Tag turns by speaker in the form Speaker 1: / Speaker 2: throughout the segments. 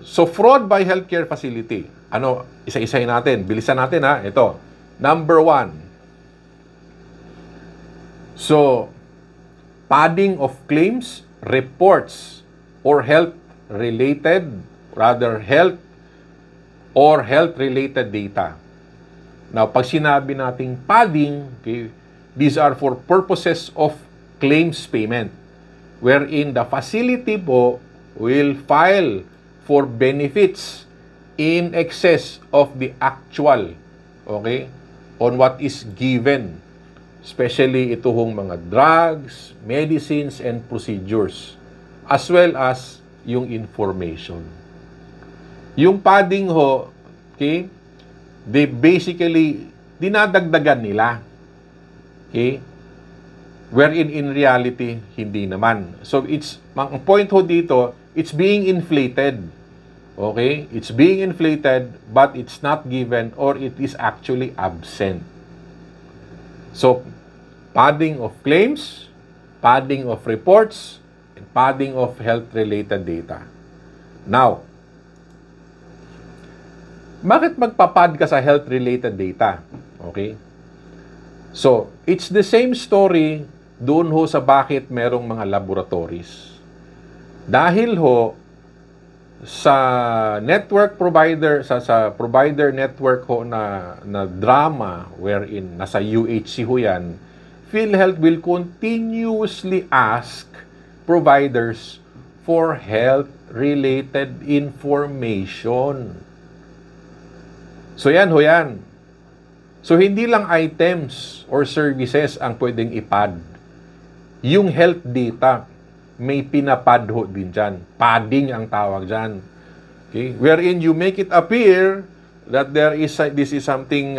Speaker 1: So, fraud by healthcare facility. Ano, isa-isahin natin. Bilisan natin ha. Ito. Number 1. So, padding of claims, reports, or health-related data. Now, pag sinabi nating padding, okay, these are for purposes of claims payment, wherein the facility po will file for benefits in excess of the actual, okay, on what is given. Especially ito hong mga drugs, medicines, and procedures, as well as yung information. Yung padding ho, okay, they basically, dinadagdagan nila. Okay? Wherein in reality, hindi naman. So, ang point ho dito, it's being inflated. Okay? It's being inflated, but it's not given or it is actually absent. So, padding of claims, padding of reports, and padding of health-related data. Now, bakit magpapad ka sa health-related data? Okay? So, it's the same story doon ho sa bakit merong mga laboratories. Dahil ho, sa network provider, sa provider network ho na drama wherein nasa UHC ho yan, PhilHealth will continuously ask providers for health-related information. So yan ho yan. So hindi lang items or services ang pwedeng ipad. Yung health data, may pinapad ho din dyan. Padding ang tawag dyan. Okay? Wherein you make it appear that this is something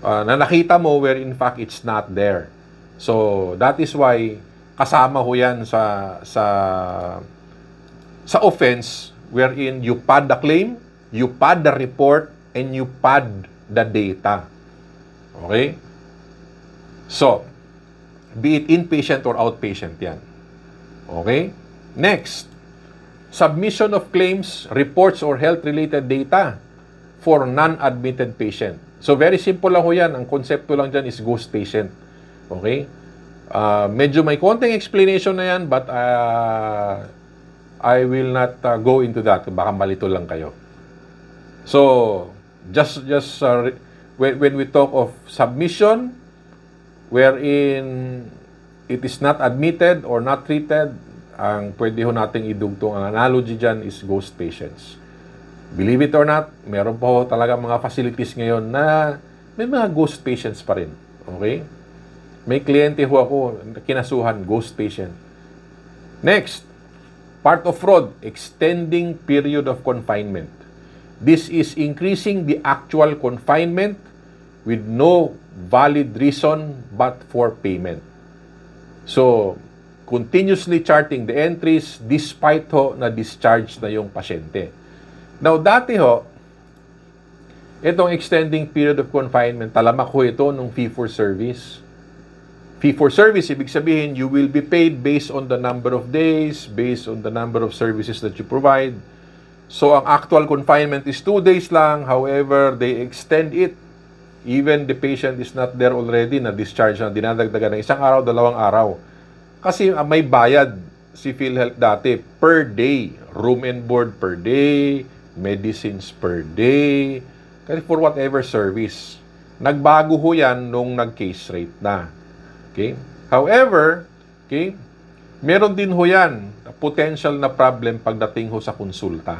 Speaker 1: na nakita mo where in fact it's not there. So that is why kasama ho yan sa offense wherein you pad the claim, you pad the report, and you pad the data. Okay? So, be it inpatient or outpatient yan. Okay? Next, submission of claims, reports, or health-related data for non-admitted patient. So, very simple lang ho yan. Ang konsepto lang dyan is ghost patient. Okay? Medyo may konting explanation na yan, but I will not go into that. Baka malito lang kayo. So, when we talk of submission, wherein it is not admitted or not treated, ang pwede ho nating idugtong ang analogy dyan is ghost patients. Believe it or not, meron pa ho talaga mga facilities ngayon na may mga ghost patients pa rin. Okay? May kliyente ho ako, kinasuhan, ghost patient. Next, part of fraud, extending period of confinement. This is increasing the actual confinement with no valid reason but for payment. So, continuously charting the entries despite ho na discharge na yung pasyente. Now, dati ho, itong extending period of confinement, talamak ho ito nung fee-for-service. Fee-for-service, ibig sabihin, you will be paid based on the number of days, based on the number of services that you provide. So, ang actual confinement is 2 days lang. However, they extend it. Even the patient is not there already, na-discharge na, dinadagdagan ng 1 araw, 2 araw. Kasi may bayad si PhilHealth dati per day. Room and board per day, medicines per day, kasi for whatever service. Nagbago ho yan nung nag-case rate na. Okay? However, okay, meron din ho yan, potential na problem pagdating ho sa konsulta.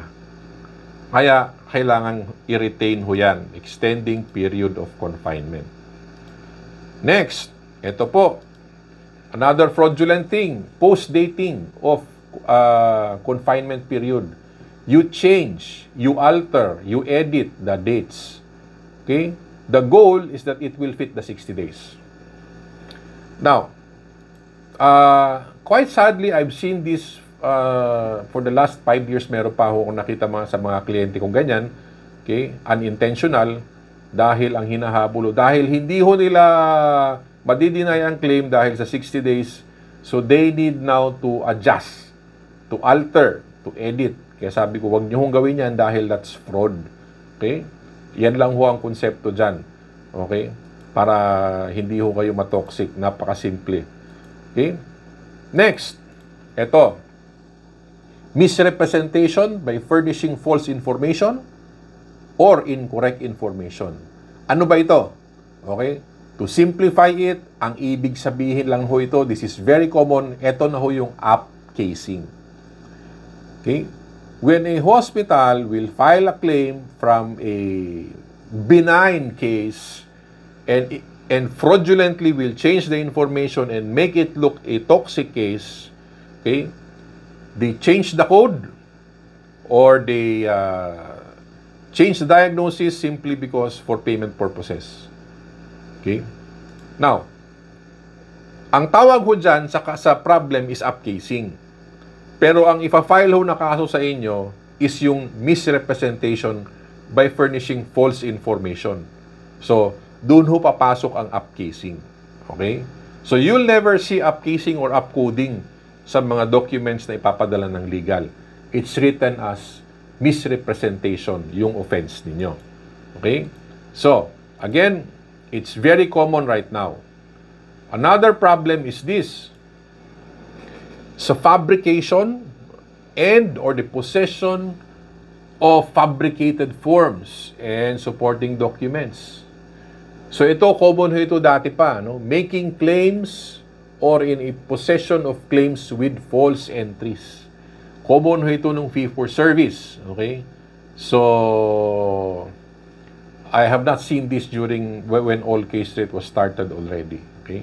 Speaker 1: Kaya, kailangan i-retain ho yan, extending period of confinement. Next, ito po, another fraudulent thing, post-dating of confinement period. You change, you alter, you edit the dates. Okay? The goal is that it will fit the 60 days. Now, quite sadly, I've seen this for the last 5 years. Meron pa ako nakita sa mga kliyente kong ganyan. Okay? Unintentional. Dahil ang hinahabulo. Dahil hindi ho nila madidinay ang claim dahil sa 60 days. So, they need now to adjust to alter, to edit. Kaya sabi ko, huwag niyo hong gawin yan dahil that's fraud. Okay? Yan lang ho ang konsepto dyan. Okay? Para hindi ho kayo matoxic. Napakasimple. Okay? Next. Ito. Misrepresentation by furnishing false information or incorrect information. Ano ba ito? Okay? To simplify it, ang ibig sabihin lang ho ito, this is very common, ito na ho yung app casing. Okay? When a hospital will file a claim from a benign case and fraudulently will change the information and make it look a toxic case, okay? They change the code or they change the diagnosis simply because for payment purposes. Okay? Now, ang tawag ho dyan sa problem is upcasing. Pero ang ipa-file ho na kaso sa inyo is yung misrepresentation by furnishing false information. So, doon ho papasok ang upcasing. Okay? So, you'll never see upcasing or upcoding sa mga documents na ipapadala ng legal. It's written as misrepresentation, yung offense ninyo. Okay? So, again, it's very common right now. Another problem is this. Sa fabrication and or the possession of fabricated forms and supporting documents. So ito, common ito dati pa, no? Making claims or in a possession of claims with false entries. Common ito nung fee for service. Okay? So, I have not seen this during when all case rate was started already. Okay?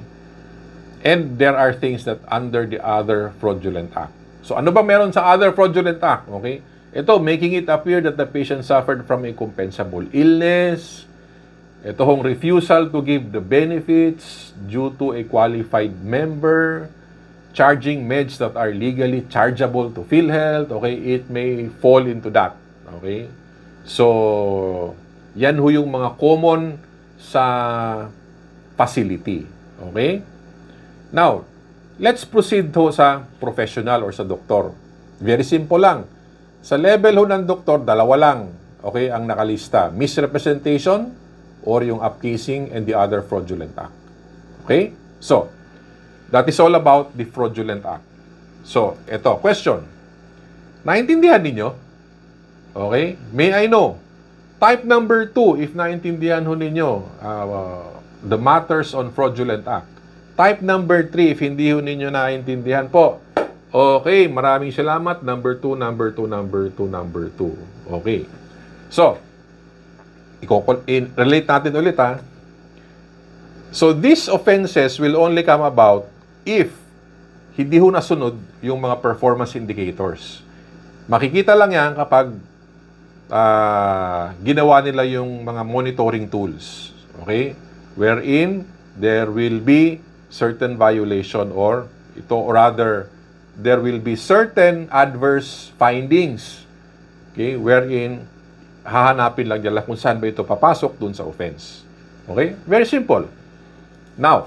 Speaker 1: And there are things that under the other fraudulent act. So ano ba meron sa other fraudulent act? Okay? Ito, making it appear that the patient suffered from a compensable illness. Ito hong refusal to give the benefits due to a qualified member. Charging meds that are legally chargeable to PhilHealth. Okay? It may fall into that. Okay? So, yan ho yung mga common sa facility. Okay? Now, let's proceed ho sa professional or sa doktor. Very simple lang. Sa level ho ng doktor, dalawa lang. Okay, ang nakalista. Misrepresentation or yung upcasing and the other fraudulent act. Okay? So, that is all about the fraudulent act. So, eto, question. Naintindihan ninyo? Okay? May I know? Type number 2, if naintindihan ho ninyo the matters on fraudulent act. Type number 3, if hindi ho ninyo naintindihan po. Okay, maraming salamat. Number 2, number 2, number 2, number 2. Okay. So, relate natin ulit ha. So, these offenses will only come about if hindi ho nasunod yung mga performance indicators. Makikita lang yan kapag ginawa nila yung mga monitoring tools. Okay? Wherein there will be certain violation or rather there will be certain adverse findings, okay, wherein hahanapin lang nila kung saan ba ito papasok dun sa offense. Okay? Very simple. Now,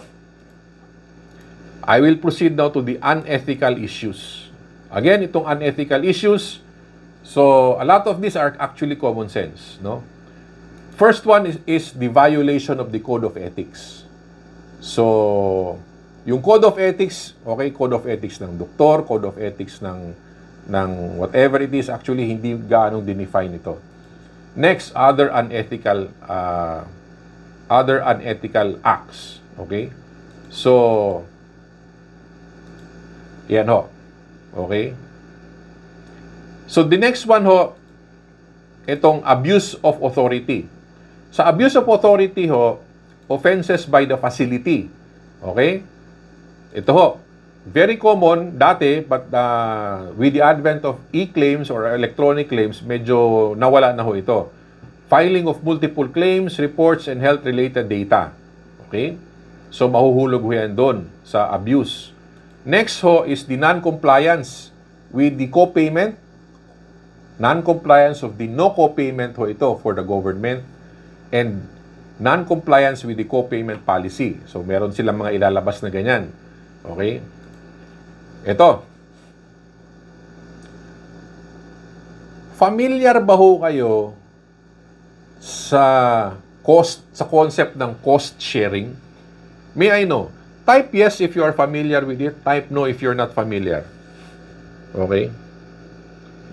Speaker 1: I will proceed now to the unethical issues. Again, itong unethical issues, so a lot of these are actually common sense, no? First one is the violation of the code of ethics. So, yung code of ethics, okay, code of ethics ng doktor, code of ethics ng whatever it is, actually hindi gaanong dinefine ito. Next, other unethical acts, okay? So, yan ho. Okay? So, the next one ho, itong abuse of authority. Sa abuse of authority ho, offenses by the facility. Okay? Ito ho, very common dati, but with the advent of e-claims or electronic claims, medyo nawala na ho ito. Filing of multiple claims, reports, and health-related data. Okay? So, mahuhulog ho yan doon sa abuse. Next ho is the non-compliance with the co-payment. Non-compliance of the no co-payment ho ito for the government. And non-compliance with the co-payment policy. So, meron silang mga ilalabas na ganyan. Okay? Ito. Familiar ba ho kayo sa concept ng cost sharing? May I know? Type yes if you are familiar with it. Type no if you're not familiar. Okay?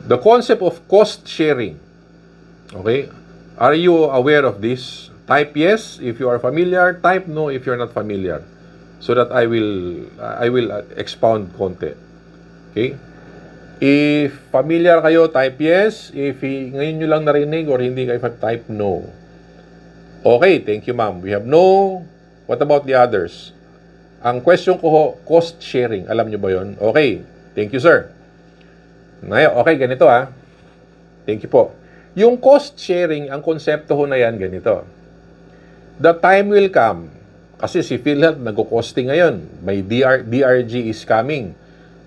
Speaker 1: The concept of cost sharing. Okay? Are you aware of this? Type yes if you are familiar. Type no if you're not familiar. So that I will expound konti. Okay? If familiar kayo, type yes. If ngayon nyo lang narinig or hindi kayo, type no. Okay, thank you ma'am. We have no. What about the others? Ang question ko ho, cost sharing. Alam nyo ba yon? Okay, thank you sir. Ngayon, okay, ganito ha. Thank you po. Yung cost sharing, ang konsepto ho na yan, ganito. The time will come. Kasi si PhilHealth nag-costing ngayon. May DRG is coming.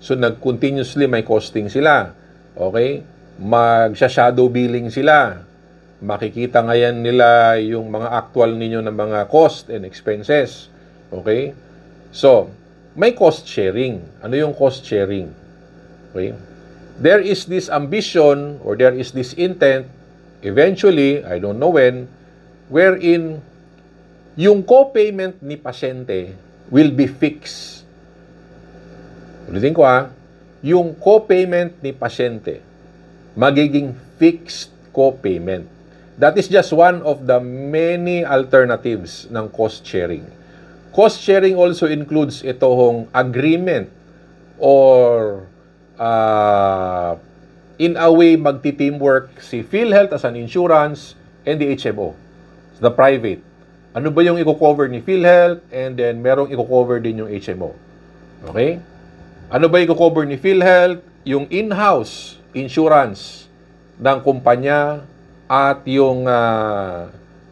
Speaker 1: So, continuously may costing sila. Okay? Magsha-shadow billing sila. Makikita ngayon nila yung mga actual ninyo ng mga cost and expenses. Okay? So, may cost sharing. Ano yung cost sharing? Okay? There is this ambition or there is this intent, eventually, I don't know when, wherein yung co-payment ni pasyente will be fixed. Ulitin ko yung co-payment ni pasyente magiging fixed co-payment. That is just one of the many alternatives ng cost sharing. Cost sharing also includes itong agreement or in a way magti-teamwork si PhilHealth as an insurance and the HMO, the private. Ano ba yung i-cover ni PhilHealth and then merong i-cover din yung HMO. Okay? Ano ba i-cover ni PhilHealth? Yung in-house insurance ng kumpanya at yung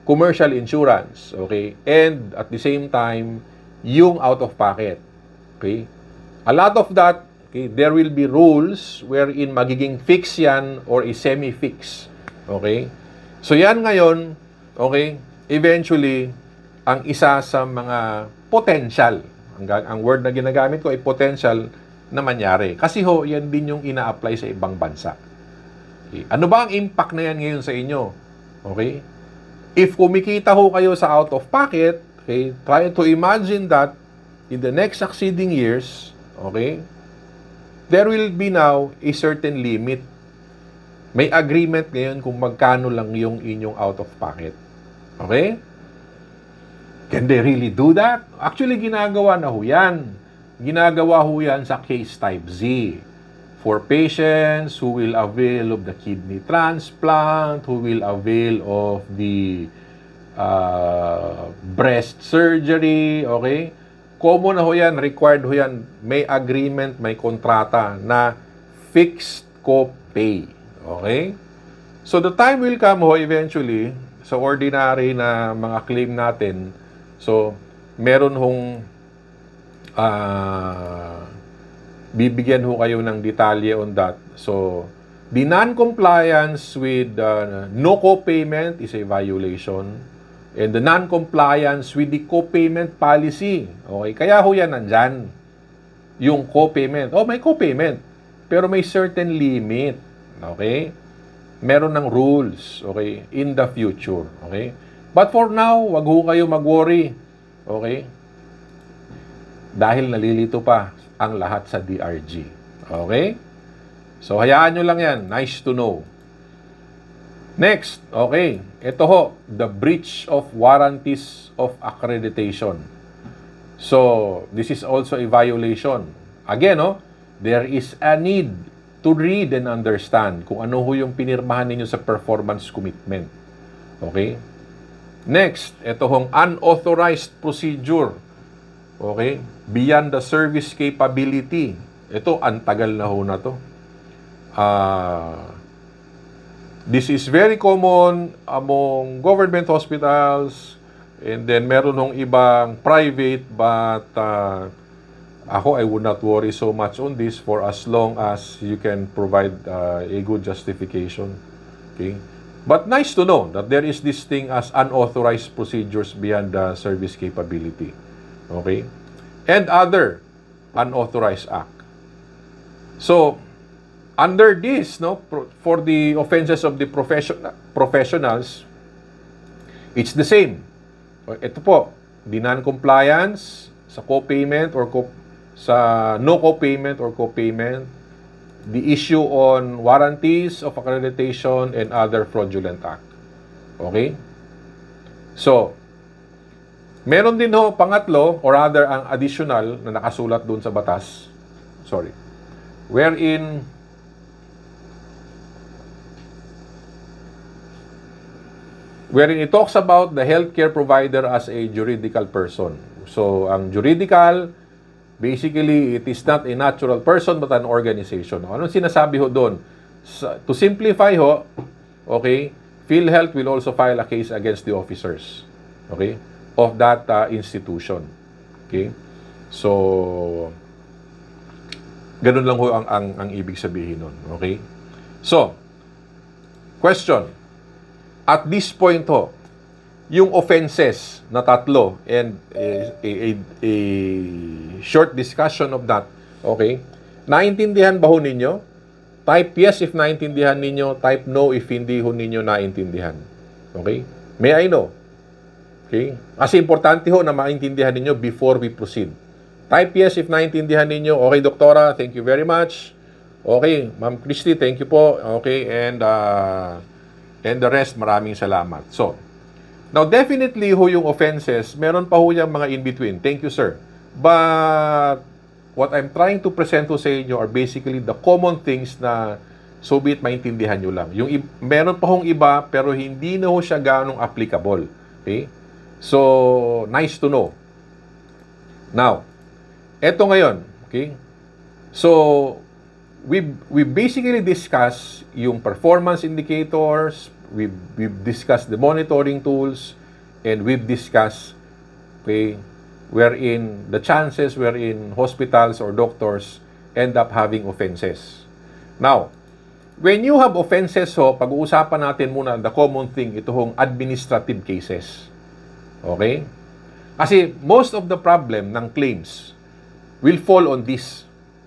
Speaker 1: commercial insurance. Okay? And at the same time, yung out-of-pocket. Okay? A lot of that, okay, there will be rules wherein magiging fix yan or a semi-fix. Okay? So yan ngayon, okay, eventually, ang isa sa mga potential, ang word na ginagamit ko ay potential na mangyari. Kasi ho, yan din yung ina-apply sa ibang bansa. Okay. Ano ba ang impact na yan ngayon sa inyo? Okay? If kumikita ho kayo sa out-of-pocket, okay, try to imagine that in the next succeeding years, okay, there will be now a certain limit. May agreement ngayon kung magkano lang yung inyong out-of-pocket. Okay? Can they really do that? Actually, ginagawa na ho yan. Ginagawa ho yan sa case type Z. For patients who will avail of the kidney transplant, who will avail of the breast surgery, okay? Common na ho yan, required ho yan. May agreement, may kontrata na fixed co-pay. Okay? So, the time will come ho eventually sa ordinary na mga claim natin. So, meron hong bibigyan ho kayo ng detalye on that. So, the non-compliance with no co-payment is a violation. And the non-compliance with the co-payment policy. Okay? Kaya ho yan nandyan. Yung co-payment. Oh, may co-payment. Pero may certain limit. Okay? Meron ng rules. Okay? In the future. Okay? But for now, wag ho kayo mag-worry. Okay? Dahil nalilito pa ang lahat sa DRG. Okay? So, hayaan nyo lang yan. Nice to know. Next, okay. Ito ho, the breach of warranties of accreditation. So, this is also a violation. Again, there is a need to read and understand kung ano ho yung pinirmahan ninyo sa performance commitment. Okay? Next, ito hong unauthorized procedure. Okay? Beyond the service capability. Ito, antagal na ho na to. This is very common among government hospitals and then meron hong ibang private but ako, I would not worry so much on this for as long as you can provide a good justification. Okay? But nice to know that there is this thing as unauthorized procedures beyond the service capability. Okay? And other unauthorized act. So, under this, no, for the offenses of the professionals, it's the same. Ito po, the non-compliance sa co-payment or sa no co-payment or co-payment, the issue on warranties of accreditation and other fraudulent act. Okay? So, meron din ho pangatlo or rather ang additional na nakasulat dun sa batas. Sorry. Wherein it talks about the healthcare provider as a juridical person. So, ang juridical, basically, it is not a natural person but an organization. Anong sinasabi ho doon? To simplify ho, okay, PhilHealth will also file a case against the officers, okay, of that institution. Okay? So, ganun lang ho ang ibig sabihin nun. Okay? So, question. At this point ho, yung offenses na tatlo and a short discussion of that, okay? Naintindihan ba ho ninyo? Type yes if naintindihan ninyo, type no if hindi ho ninyo naintindihan. Okay? May I know? Okay? Kasi importante ho na maintindihan ninyo before we proceed. Type yes if naintindihan ninyo. Okay, Doktora, thank you very much. Okay, Ma'am Christy, thank you po. Okay, and the rest, maraming salamat. So, now definitely ho yung offenses, meron pa ho yung mga in-between. Thank you, sir. But, what I'm trying to present ho sa inyo are basically the common things na so be it maintindihan nyo lang. Yung meron pa hong iba, pero hindi na ho siya ganong applicable. Okay? So, nice to know. Now, eto ngayon. Okay? So, we basically discuss yung performance indicators, we've discussed the monitoring tools, and we've discussed, okay, wherein the chances wherein hospitals or doctors end up having offenses. Now, when you have offenses, so pag-uusapan natin muna the common thing, ito hong administrative cases. Okay? Kasi most of the problem ng claims will fall on this.